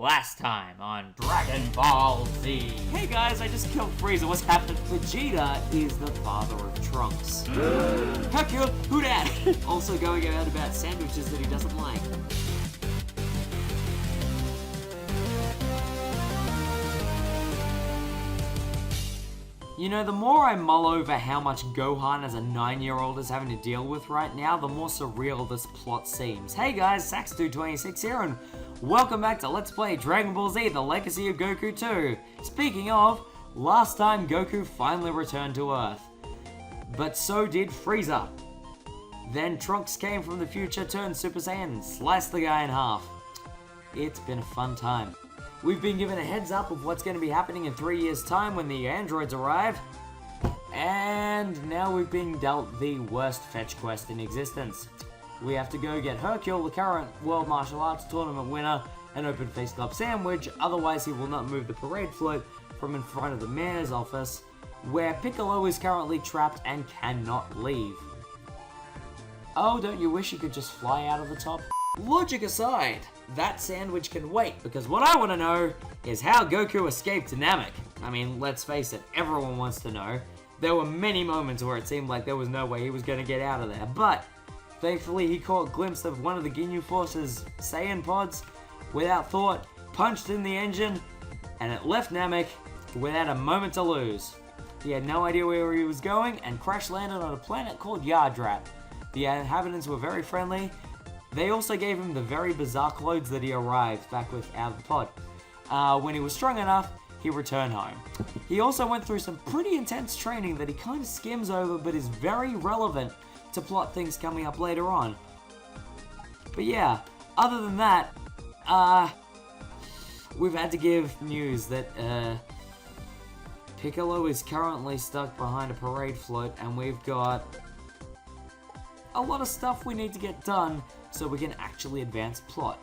Last time on DragonBall Z. Hey guys, I just killed Frieza. What's happened? Vegeta is the father of Trunks. Hercule, who dat? Also going out about sandwiches that he doesn't like. You know, the more I mull over how much Gohan as a 9-year-old is having to deal with right now, the more surreal this plot seems. Hey guys, Sax226 here, and welcome back to Let's Play Dragon Ball Z, the Legacy of Goku 2. Speaking of, last time Goku finally returned to Earth. But so did Frieza. Then Trunks came from the future, turned Super Saiyan, and sliced the guy in half. It's been a fun time. We've been given a heads up of what's going to be happening in 3 years' time when the androids arrive. And now we've been dealt the worst fetch quest in existence. We have to go get Hercule, the current World Martial Arts Tournament winner, an open face club sandwich, otherwise he will not move the parade float from in front of the mayor's office, where Piccolo is currently trapped and cannot leave. Oh, don't you wish you could just fly out of the top? Logic aside, that sandwich can wait, because what I want to know is how Goku escaped Namek. I mean, let's face it, everyone wants to know. There were many moments where it seemed like there was no way he was going to get out of there, but thankfully he caught a glimpse of one of the Ginyu Force's Saiyan pods, without thought, punched in the engine, and it left Namek without a moment to lose. He had no idea where he was going, and crash landed on a planet called Yardrat. The inhabitants were very friendly. They also gave him the very bizarre clothes that he arrived back with out of the pod. When he was strong enough, he returned home. He also went through some pretty intense training that he kind of skims over, but is very relevant to plot things coming up later on. But yeah, other than that, we've had to give news that Piccolo is currently stuck behind a parade float, and we've got a lot of stuff we need to get done so we can actually advance plot.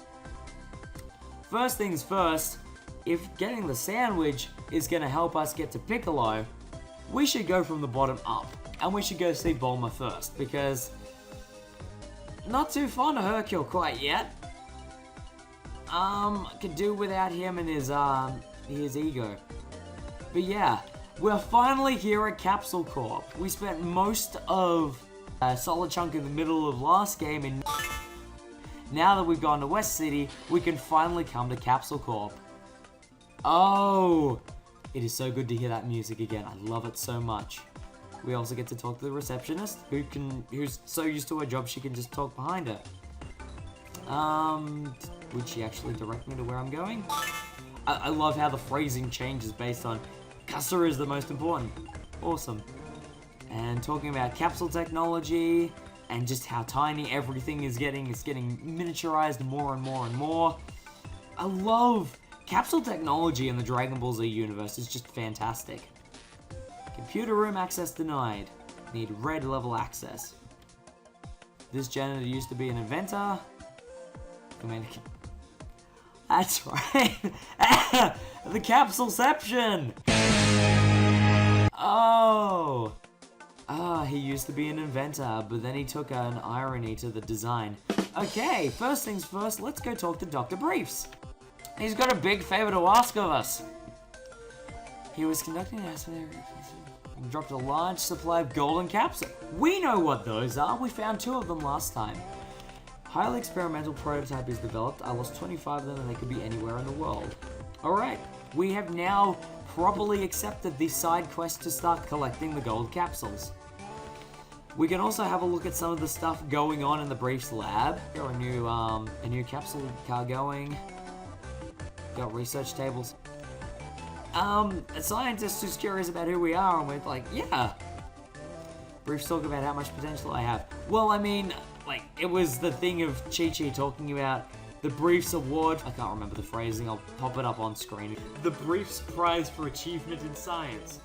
First things first, if getting the sandwich is going to help us get to Piccolo, we should go from the bottom up, and we should go see Bulma first, because not too fond of Hercule quite yet. Could do without him and his ego. But yeah, we're finally here at Capsule Corp. We spent most of a solid chunk in the middle of last game, and now that we've gone to West City, we can finally come to Capsule Corp. Oh, it is so good to hear that music again. I love it so much. We also get to talk to the receptionist, who's so used to her job she can just talk behind her. Would she actually direct me to where I'm going? I love how the phrasing changes based on customer is the most important. Awesome. And talking about capsule technology and just how tiny everything is getting. It's getting miniaturized more and more and more. I love capsule technology in the Dragon Ball Z universe. It's just fantastic. Computer room access denied. Need red level access. This janitor used to be an inventor. That's right. The Capsuleception. Oh. He used to be an inventor, but then he took an irony to the design. Okay, first things first, let's go talk to Dr. Briefs. He's got a big favor to ask of us. He was conducting an and dropped a large supply of golden capsules. We know what those are. We found 2 of them last time. Highly experimental prototype is developed. I lost 25 of them and they could be anywhere in the world. Alright, we have now properly accepted the side quest to start collecting the gold capsules. We can also have a look at some of the stuff going on in the Briefs lab. Got a new capsule car going. Got research tables. A scientist who's curious about who we are, and we're like, yeah. Briefs talk about how much potential I have. Well, I mean, like, it was the thing of Chi-Chi talking about the Briefs Award. I can't remember the phrasing, I'll pop it up on screen. The Briefs Prize for Achievement in Science.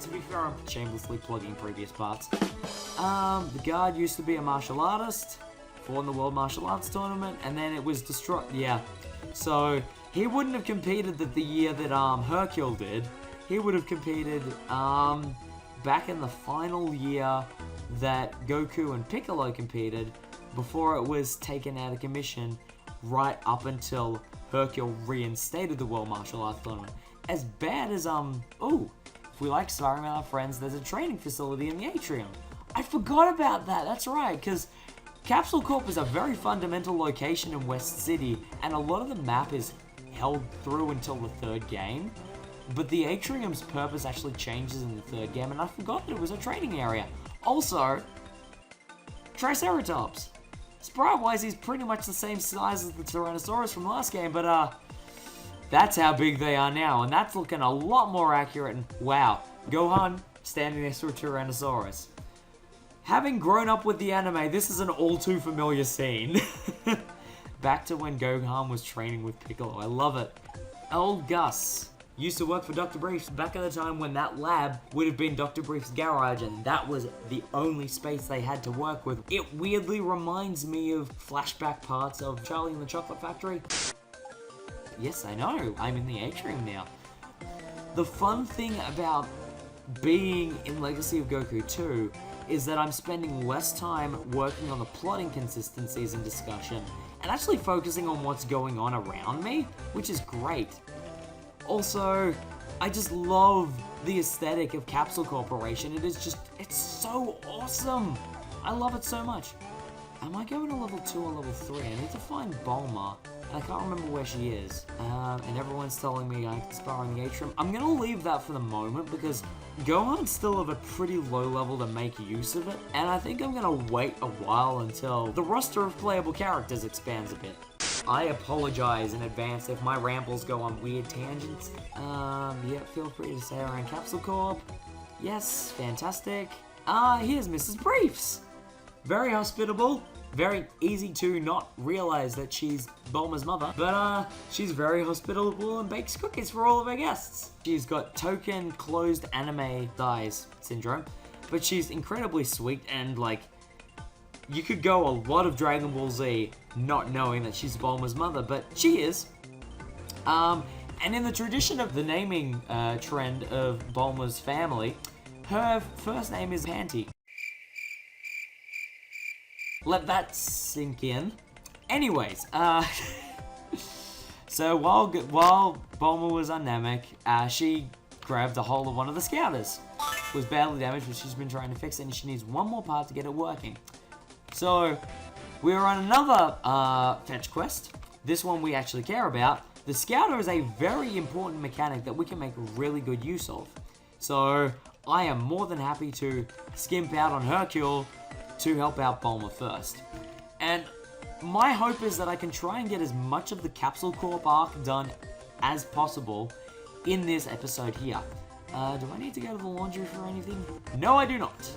To be fair, I'm shamelessly plugging previous parts. The guard used to be a martial artist, fought in the World Martial Arts Tournament, and then it was destroyed. Yeah, so he wouldn't have competed the year that Hercule did. He would have competed back in the final year that Goku and Piccolo competed, before it was taken out of commission, right up until Hercule reinstated the World Martial Arts Tournament. As bad as, ooh, if we like sparring with our friends, there's a training facility in the atrium. I forgot about that, that's right, because Capsule Corp is a very fundamental location in West City, and a lot of the map is held through until the third game. But the atrium's purpose actually changes in the third game, and I forgot that it was a training area. Also, Triceratops. Sprite-wise, he's pretty much the same size as the Tyrannosaurus from last game, but that's how big they are now, and that's looking a lot more accurate, and wow, Gohan standing next to a Tyrannosaurus. Having grown up with the anime, this is an all too familiar scene. Back to when Gohan was training with Piccolo, I love it. Old Gus used to work for Dr. Briefs back at the time when that lab would have been Dr. Briefs' garage, and that was the only space they had to work with. It weirdly reminds me of flashback parts of Charlie and the Chocolate Factory. Yes, I know, I'm in the atrium now. The fun thing about being in Legacy of Goku 2 is that I'm spending less time working on the plot inconsistencies and discussion, and actually focusing on what's going on around me, which is great. Also, I just love the aesthetic of Capsule Corporation. It's so awesome. I love it so much. Am I going to level 2 or level 3? I need to find Bulma. I can't remember where she is. And everyone's telling me I can spar in the atrium. I'm going to leave that for the moment because Gohan's still of a pretty low level to make use of it. And I think I'm going to wait a while until the roster of playable characters expands a bit. I apologize in advance if my rambles go on weird tangents. Yeah, feel free to say around Capsule Corp. Yes, fantastic. Here's Mrs. Briefs. Very hospitable. Very easy to not realize that she's Bulma's mother, but she's very hospitable and bakes cookies for all of her guests. She's got token closed anime thighs syndrome, but she's incredibly sweet and like, you could go a lot of Dragon Ball Z not knowing that she's Bulma's mother, but she is. And in the tradition of the naming trend of Bulma's family, her first name is Panty. Let that sink in. Anyways, so while Bulma was on Namek, she grabbed a hold of one of the scouters. It was badly damaged, but she's been trying to fix it, and she needs one more part to get it working. So, we're on another fetch quest. This one we actually care about. The scouter is a very important mechanic that we can make really good use of. So, I am more than happy to skimp out on Hercule to help out Bulma first. And my hope is that I can try and get as much of the Capsule Corp arc done as possible in this episode here. Do I need to go to the laundry for anything? No, I do not.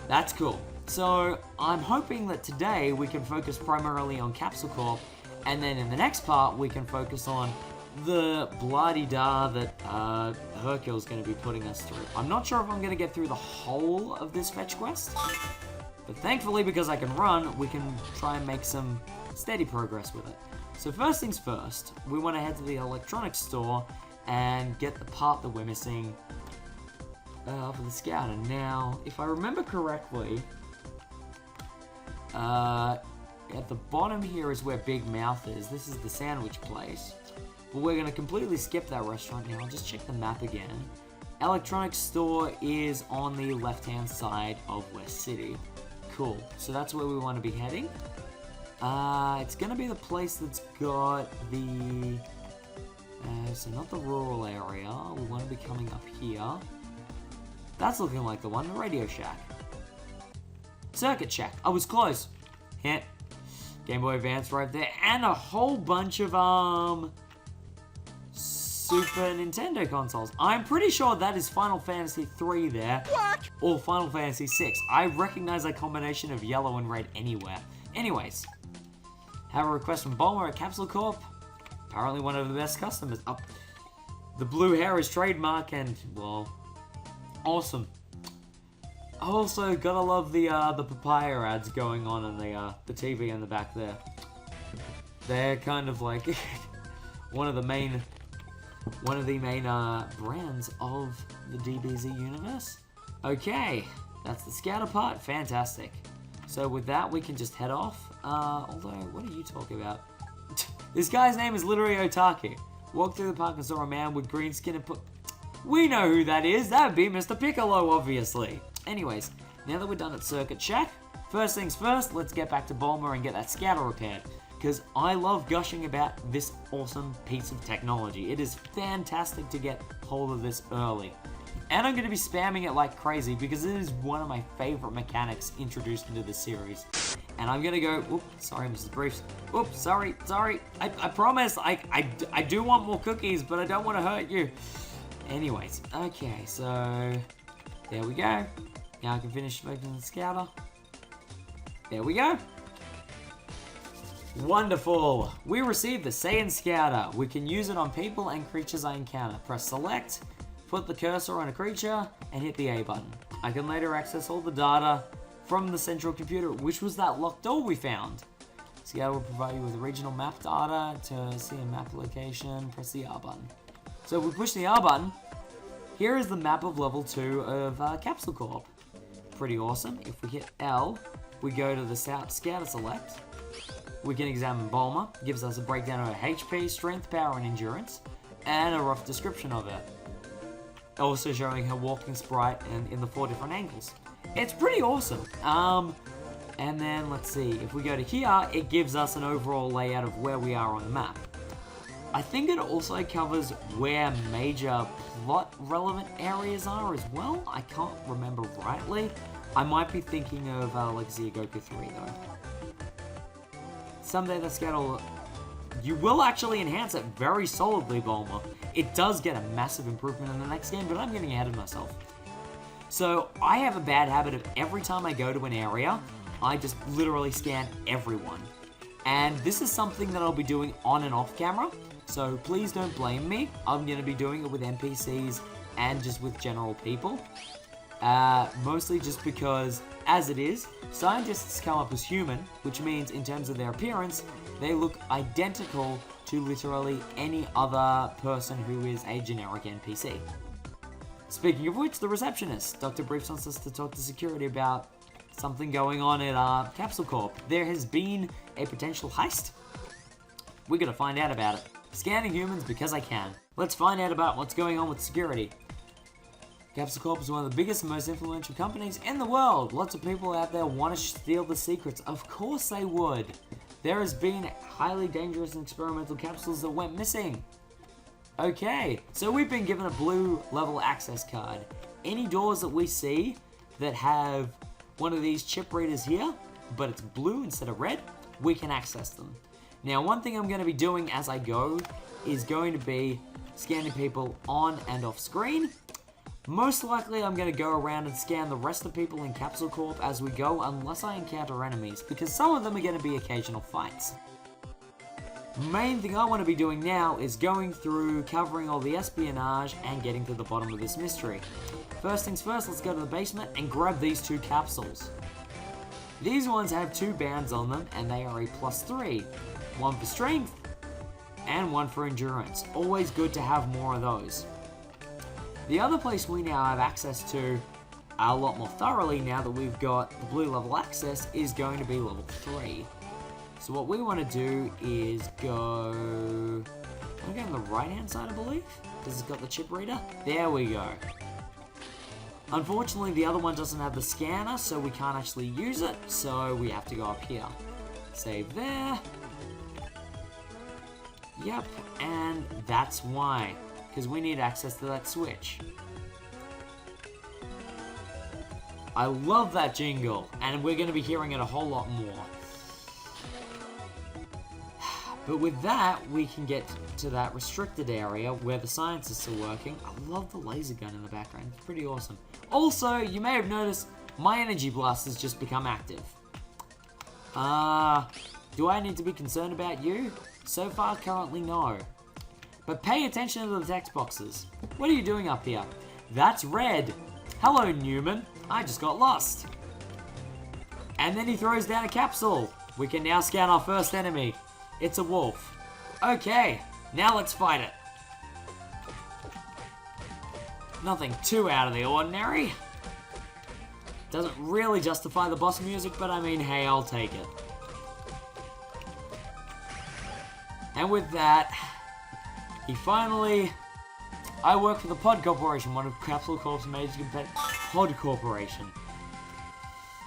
That's cool. So, I'm hoping that today we can focus primarily on Capsule Corp, and then in the next part we can focus on the blah-de-da that Hercule's going to be putting us through. I'm not sure if I'm going to get through the whole of this fetch quest, but thankfully because I can run, we can try and make some steady progress with it. So first things first, we want to head to the electronics store and get the part that we're missing for the scouter. Now, if I remember correctly, at the bottom here is where Big Mouth is. This is the sandwich place. But we're going to completely skip that restaurant now. I'll just check the map again. Electronics store is on the left-hand side of West City. Cool. So that's where we want to be heading. It's going to be the place that's got the... so not the rural area. We want to be coming up here. That's looking like the one, the Radio Shack. Circuit Shack. I was close. Heh. Game Boy Advance right there. And a whole bunch of, Super Nintendo consoles. I'm pretty sure that is Final Fantasy 3 there. What? Or Final Fantasy 6. I recognize a combination of yellow and red anywhere. Anyways. Have a request from Bulma at Capsule Corp. Apparently one of the best customers. Oh, the blue hair is trademark and, well, awesome. I also gotta love the papaya ads going on in the TV in the back there. They're kind of like one of the main brands of the DBZ universe. Okay, that's the scouter part. Fantastic. So with that, we can just head off. Although, what are you talking about? This guy's name is literally Otaku. Walked through the park and saw a man with green skin and put... We know who that is. That would be Mr. Piccolo, obviously. Anyways, now that we're done at Circuit Shack, first things first, let's get back to Bulma and get that scouter repaired. Because I love gushing about this awesome piece of technology. It is fantastic to get hold of this early. And I'm going to be spamming it like crazy because it is one of my favorite mechanics introduced into the series. And I'm going to go... Oops, sorry, Mrs. Briefs. Oops, sorry. I promise, I do want more cookies, but I don't want to hurt you. Anyways, okay, so... There we go. Now I can finish making the scouter. There we go. Wonderful! We received the Saiyan Scouter. We can use it on people and creatures I encounter. Press select, put the cursor on a creature, and hit the A button. I can later access all the data from the central computer, which was that locked door we found. Scouter will provide you with regional map data. To see a map location, press the R button. So if we push the R button, here is the map of level 2 of Capsule Corp. Pretty awesome. If we hit L, we go to the Scouter select. We can examine Bulma, gives us a breakdown of her HP, strength, power, and endurance, and a rough description of her. Also showing her walking sprite and in the 4 different angles. It's pretty awesome. And then let's see, if we go to here, it gives us an overall layout of where we are on the map. I think it also covers where major plot relevant areas are as well. I can't remember rightly. I might be thinking of Legacy of Goku 3 though. Someday the scouter, you will actually enhance it very solidly, Bulma. It does get a massive improvement in the next game, but I'm getting ahead of myself. So I have a bad habit of every time I go to an area, I just literally scan everyone. And this is something that I'll be doing on and off camera, so please don't blame me. I'm going to be doing it with NPCs and just with general people. Mostly just because, as it is, scientists come up as human, which means in terms of their appearance, they look identical to literally any other person who is a generic NPC. Speaking of which, the receptionist, Dr. Briefs wants us to talk to security about something going on at Capsule Corp. There has been a potential heist. We're gonna find out about it. Scanning humans because I can. Let's find out about what's going on with security. Capsule Corp is one of the biggest and most influential companies in the world. Lots of people out there want to steal the secrets. Of course they would. There has been highly dangerous and experimental capsules that went missing. Okay, so we've been given a blue level access card. Any doors that we see that have one of these chip readers here, but it's blue instead of red, we can access them. Now, one thing I'm going to be doing as I go is going to be scanning people on and off screen. Most likely I'm going to go around and scan the rest of the people in Capsule Corp as we go, unless I encounter enemies, because some of them are going to be occasional fights. Main thing I want to be doing now is going through, covering all the espionage, and getting to the bottom of this mystery. First things first, let's go to the basement and grab these 2 capsules. These ones have 2 bands on them, and they are a +3. One for strength, and one for endurance. Always good to have more of those. The other place we now have access to a lot more thoroughly now that we've got the blue level access is going to be level 3. So what we want to do is go... I'm going on the right hand side, I believe, because it's got the chip reader. There we go. Unfortunately, the other one doesn't have the scanner, so we can't actually use it, so we have to go up here. Save there. Yep, and that's why. Because we need access to that switch. I love that jingle, and we're going to be hearing it a whole lot more. But with that, we can get to that restricted area where the scientists are working. I love the laser gun in the background, it's pretty awesome. Also, you may have noticed my energy blast has just become active. Do I need to be concerned about you? So far, currently no. But pay attention to the text boxes. What are you doing up here? That's red. Hello, Newman. I just got lost. And then he throws down a capsule. We can now scan our first enemy. It's a wolf. Okay, now let's fight it. Nothing too out of the ordinary. Doesn't really justify the boss music, but I mean, hey, I'll take it. And with that, I work for the Pod Corporation, one of Capsule Corp's major competitors. Pod Corporation.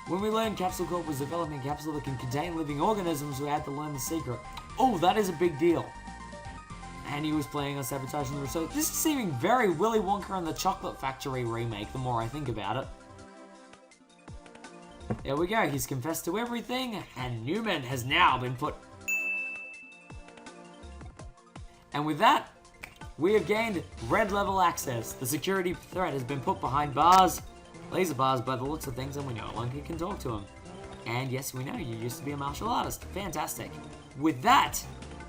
When we learned Capsule Corp was developing a capsule that can contain living organisms, we had to learn the secret. Oh, that is a big deal. And he was planning on sabotaging the research. This is seeming very Willy Wonka and the Chocolate Factory remake, the more I think about it. There we go, he's confessed to everything, and Newman has now been put... And with that, we have gained red level access. The security threat has been put behind bars, laser bars by the looks of things, and we no longer can talk to him. And yes, we know you used to be a martial artist. Fantastic. With that,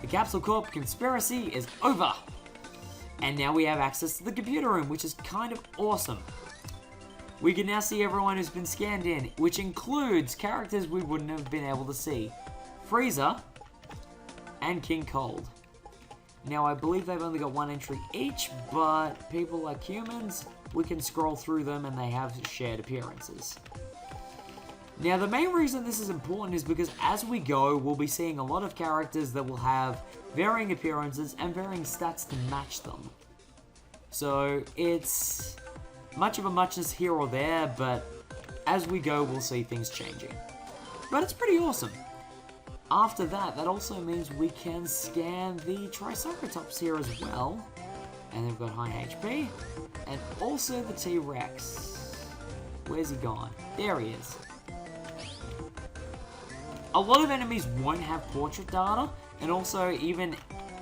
the Capsule Corp conspiracy is over. And now we have access to the computer room, which is kind of awesome. We can now see everyone who's been scanned in, which includes characters we wouldn't have been able to see. Frieza and King Cold. Now, I believe they've only got one entry each, but people like humans, we can scroll through them and they have shared appearances. Now, the main reason this is important is because as we go, we'll be seeing a lot of characters that will have varying appearances and varying stats to match them. So, it's much of a muchness here or there, but as we go, we'll see things changing. But it's pretty awesome. After that, that also means we can scan the Triceratops here as well. And they've got high HP. And also the T-Rex. Where's he gone? There he is. A lot of enemies won't have portrait data. And also, even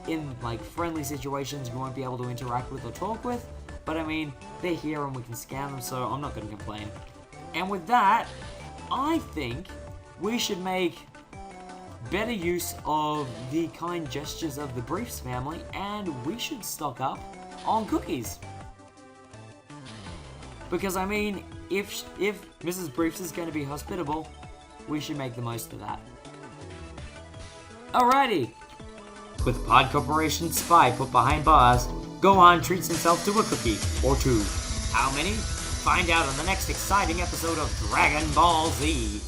in like friendly situations, you won't be able to interact with or talk with. But I mean, they're here and we can scan them, so I'm not going to complain. And with that, I think we should make better use of the kind gestures of the Briefs family, and we should stock up on cookies. Because I mean, if Mrs. Briefs is going to be hospitable, we should make the most of that. Alrighty! With the Pod Corporation spy put behind bars, Gohan treats himself to a cookie, or two. How many? Find out on the next exciting episode of Dragon Ball Z.